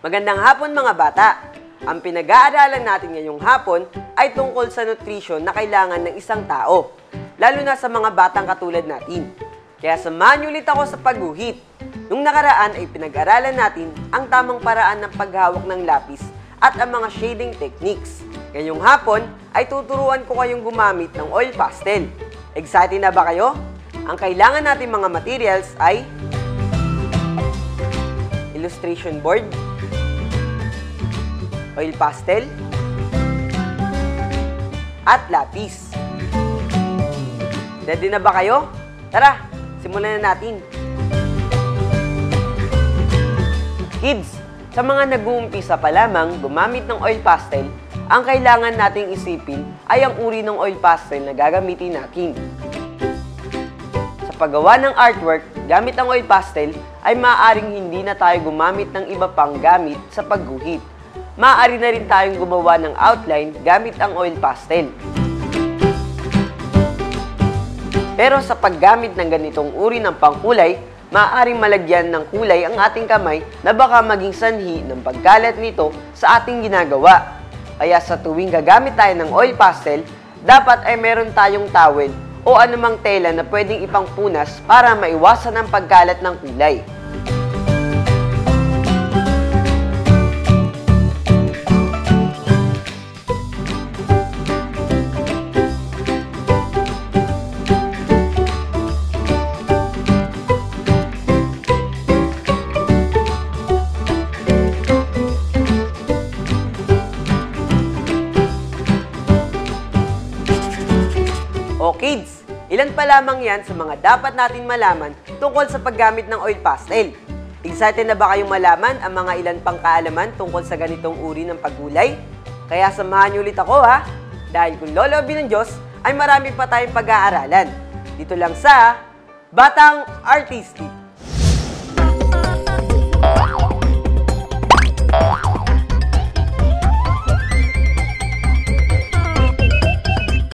Magandang hapon mga bata! Ang pinag-aaralan natin ngayong hapon ay tungkol sa nutrition na kailangan ng isang tao, lalo na sa mga batang katulad natin. Kaya samahan niyo ulit ako sa pagguhit. Nung nakaraan ay pinag-aralan natin ang tamang paraan ng paghawak ng lapis at ang mga shading techniques. Ngayong hapon ay tuturuan ko kayong gumamit ng oil pastel. Excited na ba kayo? Ang kailangan natin mga materials ay illustration board, oil pastel, at lapis. Ready na ba kayo? Tara, simulan na natin. Kids, sa mga nag-uumpisa pa lamang gumamit ng oil pastel, ang kailangan nating isipin ay ang uri ng oil pastel na gagamitin natin. Sa paggawa ng artwork gamit ang oil pastel, ay maaaring hindi na tayo gumamit ng iba pang gamit sa pagguhit. Maaari na rin tayong gumawa ng outline gamit ang oil pastel. Pero sa paggamit ng ganitong uri ng pangkulay, maaaring malagyan ng kulay ang ating kamay na baka maging sanhi ng pagkalat nito sa ating ginagawa. Kaya sa tuwing gagamit tayo ng oil pastel, dapat ay meron tayong towel o anumang tela na pwedeng ipangpunas para maiwasan ang pagkalat ng kulay. O kids, ilan pa lamang yan sa mga dapat natin malaman tungkol sa paggamit ng oil pastel. Excited na ba kayong malaman ang mga ilan pang kaalaman tungkol sa ganitong uri ng pagkulay? Kaya samahan niyo ulit ako ha, dahil kung loloobin ng Diyos ay marami pa tayong pag-aaralan. Dito lang sa Batang Artistic.